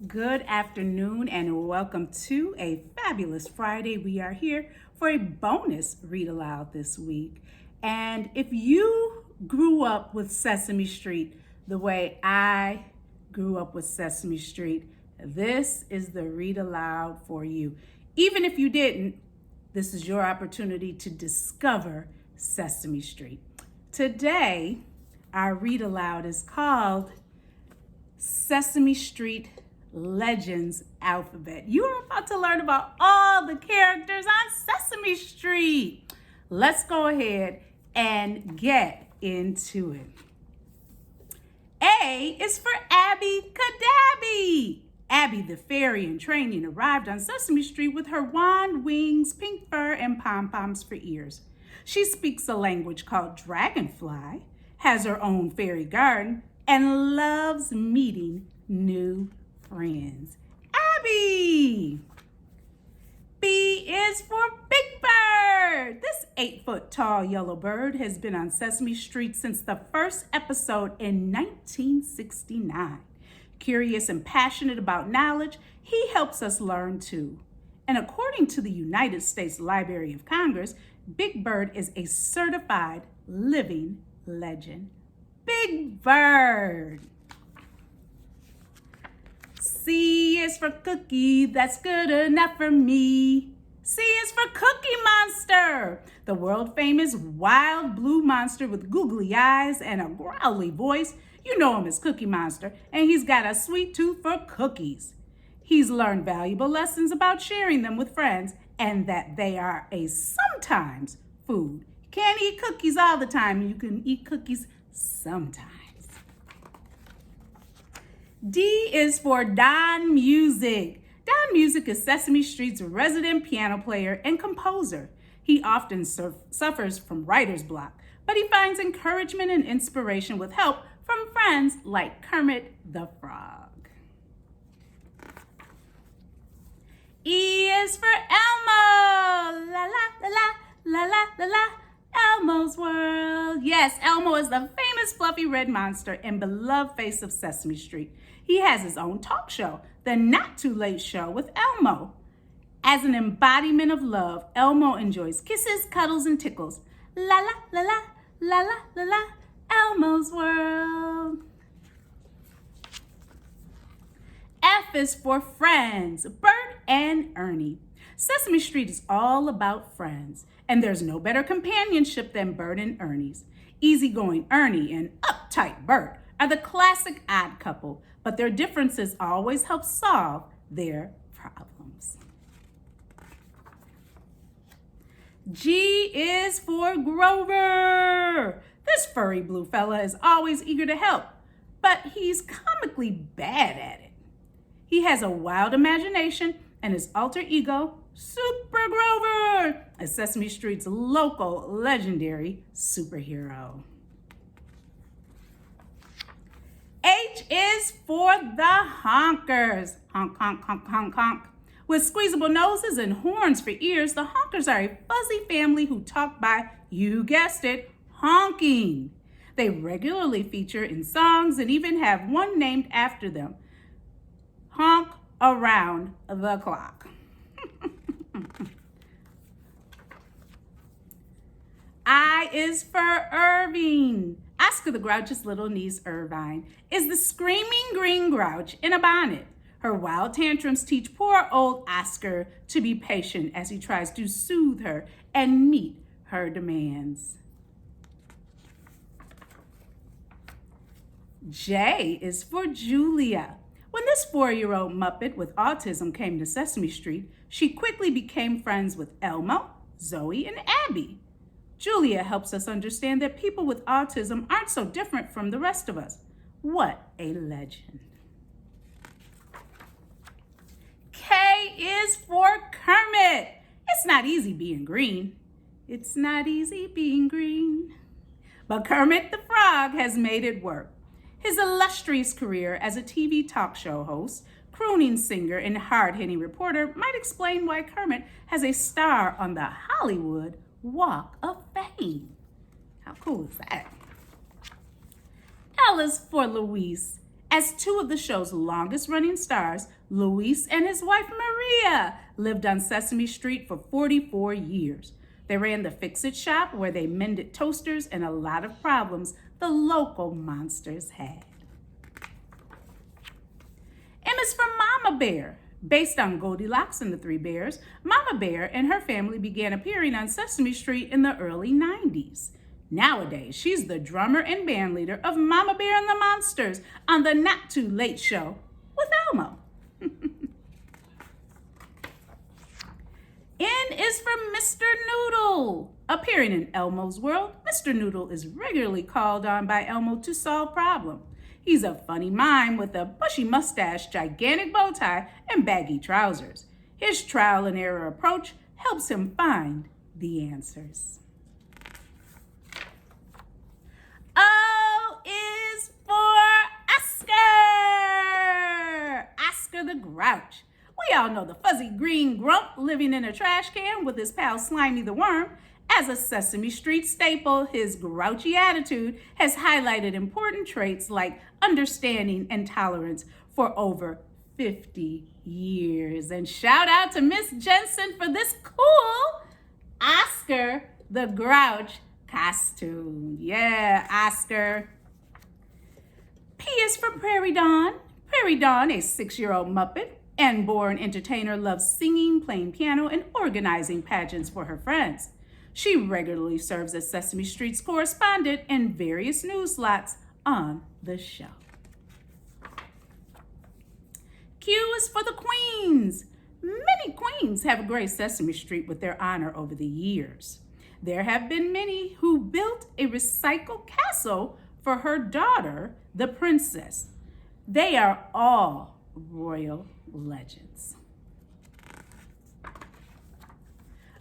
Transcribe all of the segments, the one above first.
Good afternoon and welcome to a fabulous Friday. We are here for a bonus read aloud this week. And if you grew up with Sesame Street the way I grew up with Sesame Street, this is the read aloud for you. Even if you didn't, this is your opportunity to discover Sesame Street. Today, our read aloud is called Sesame Street Legends Alphabet. You are about to learn about all the characters on Sesame Street. Let's go ahead and get into it. A is for Abby Cadabby. Abby the fairy in training arrived on Sesame Street with her wand, wings, pink fur, and pom-poms for ears. She speaks a language called Dragonfly, has her own fairy garden, and loves meeting new friends. Abby! B is for Big Bird. This 8-foot tall yellow bird has been on Sesame Street since the first episode in 1969. Curious and passionate about knowledge, he helps us learn too. And according to the United States Library of Congress, Big Bird is a certified living legend. Big Bird. C is for Cookie, that's good enough for me. C is for Cookie Monster, the world famous wild blue monster with googly eyes and a growly voice. You know him as Cookie Monster, and he's got a sweet tooth for cookies. He's learned valuable lessons about sharing them with friends and that they are a sometimes food. You can't eat cookies all the time, you can eat cookies sometimes. D is for Don Music. Don Music is Sesame Street's resident piano player and composer. He often suffers from writer's block, but he finds encouragement and inspiration with help from friends like Kermit the Frog. E is for Elmo. La la la la la la la la. Elmo's World. Yes, Elmo is the famous fluffy red monster and beloved face of Sesame Street. He has his own talk show, The Not Too Late Show with Elmo. As an embodiment of love, Elmo enjoys kisses, cuddles, and tickles. La la la la la la la la. Elmo's World. F is for Friends, Bert and Ernie. Sesame Street is all about friends, and there's no better companionship than Bert and Ernie's. Easygoing Ernie and uptight Bert are the classic odd couple, but their differences always help solve their problems. G is for Grover. This furry blue fella is always eager to help, but he's comically bad at it. He has a wild imagination, and his alter ego, Super Grover, is Sesame Street's local legendary superhero. H is for the Honkers. Honk, honk, honk, honk, honk. With squeezable noses and horns for ears, the Honkers are a fuzzy family who talk by, you guessed it, honking. They regularly feature in songs and even have one named after them. Honk around the clock. I is for Irving. Oscar the Grouch's little niece, Irvine, is the screaming green Grouch in a bonnet. Her wild tantrums teach poor old Oscar to be patient as he tries to soothe her and meet her demands. J is for Julia. When this 4-year-old Muppet with autism came to Sesame Street, she quickly became friends with Elmo, Zoe, and Abby. Julia helps us understand that people with autism aren't so different from the rest of us. What a legend. K is for Kermit. It's not easy being green. It's not easy being green. But Kermit the Frog has made it work. His illustrious career as a TV talk show host, crooning singer, and hard-hitting reporter might explain why Kermit has a star on the Hollywood Walk of Fame. How cool is that? L is for Louise. As two of the show's longest-running stars, Luis and his wife Maria lived on Sesame Street for 44 years. They ran the Fix-It shop where they mended toasters and a lot of problems the local monsters had. M is for Mama Bear. Based on Goldilocks and the Three Bears, Mama Bear and her family began appearing on Sesame Street in the early 90s. Nowadays, she's the drummer and band leader of Mama Bear and the Monsters on the Not Too Late Show with Elmo. N is for Mr. Noodle. Appearing in Elmo's world, Mr. Noodle is regularly called on by Elmo to solve problems. He's a funny mime with a bushy mustache, gigantic bow tie, and baggy trousers. His trial and error approach helps him find the answers. O is for Oscar! Oscar the Grouch. We all know the fuzzy green grump living in a trash can with his pal Slimy the Worm. As a Sesame Street staple, his grouchy attitude has highlighted important traits like understanding and tolerance for over 50 years. And shout out to Miss Jensen for this cool Oscar the Grouch costume. Yeah, Oscar. P is for Prairie Dawn. Prairie Dawn, a 6-year-old Muppet and born entertainer, loves singing, playing piano, and organizing pageants for her friends. She regularly serves as Sesame Street's correspondent in various news slots on the show. Q is for the Queens. Many queens have graced Sesame Street with their honor over the years. There have been many who built a recycled castle for her daughter, the princess. They are all royal legends.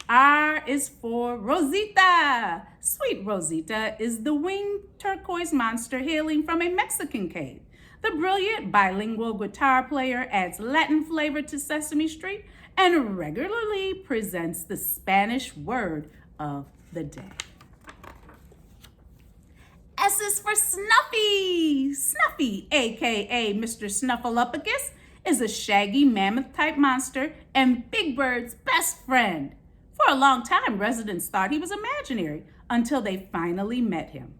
R is for Rosita. Sweet Rosita is the winged turquoise monster hailing from a Mexican cave. The brilliant bilingual guitar player adds Latin flavor to Sesame Street and regularly presents the Spanish word of the day. S is for Snuffy. Snuffy, aka Mr. Snuffleupagus, is a shaggy mammoth-type monster and Big Bird's best friend. For a long time, residents thought he was imaginary until they finally met him.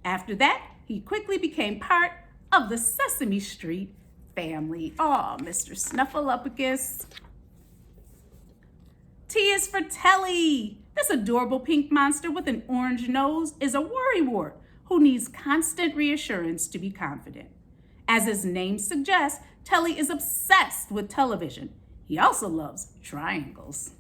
After that, he quickly became part of the Sesame Street family. Oh, Mr. Snuffleupagus. T is for Telly. This adorable pink monster with an orange nose is a worrywart who needs constant reassurance to be confident. As his name suggests, Telly is obsessed with television. He also loves triangles.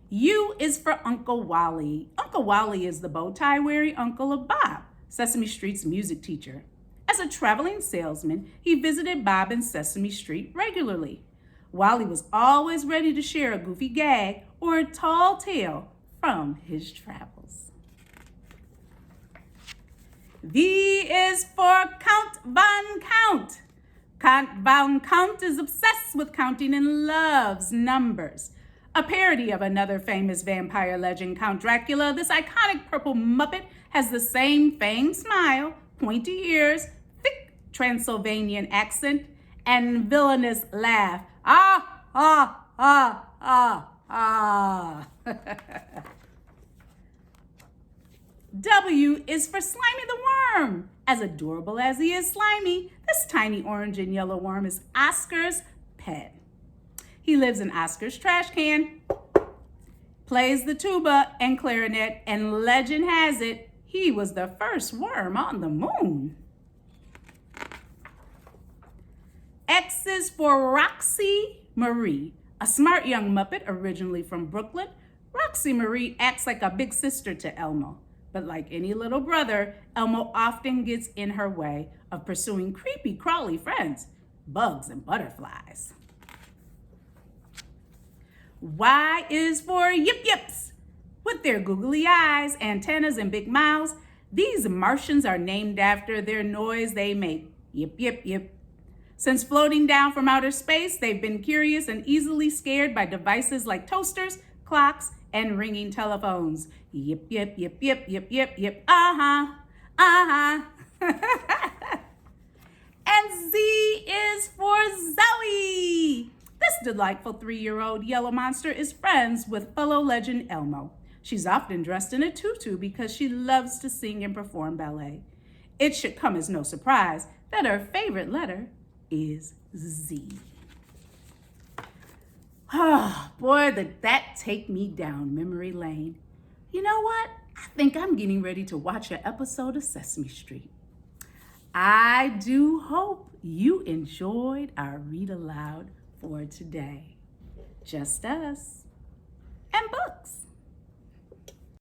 U is for Uncle Wally. Uncle Wally is the bow tie wearing uncle of Bob, Sesame Street's music teacher. As a traveling salesman, he visited Bob in Sesame Street regularly. Wally was always ready to share a goofy gag or a tall tale from his travels. V is for Count Von Count. Count Von Count is obsessed with counting and loves numbers. A parody of another famous vampire legend, Count Dracula, this iconic purple Muppet has the same fanged smile, pointy ears, thick Transylvanian accent, and villainous laugh. Ah, ah, ah, ah, ah. W is for Slimy the Worm. As adorable as he is slimy, this tiny orange and yellow worm is Oscar's pet. He lives in Oscar's trash can, plays the tuba and clarinet, and legend has it, he was the first worm on the moon. X is for Roxy Marie, a smart young Muppet originally from Brooklyn. Roxy Marie acts like a big sister to Elmo, but like any little brother, Elmo often gets in her way of pursuing creepy, crawly friends, bugs and butterflies. Y is for Yip Yips. With their googly eyes, antennas, and big mouths, these Martians are named after their noise they make. Yip, yip, yip. Since floating down from outer space, they've been curious and easily scared by devices like toasters, clocks, and ringing telephones. Yip, yip, yip, yip, yip, yip, yip. Uh-huh, uh-huh. And Z is for Zoe. This delightful 3-year-old yellow monster is friends with fellow legend Elmo. She's often dressed in a tutu because she loves to sing and perform ballet. It should come as no surprise that her favorite letter is Z. Oh, boy, did that take me down memory lane. You know what? I think I'm getting ready to watch an episode of Sesame Street. I do hope you enjoyed our read aloud for today. Just us.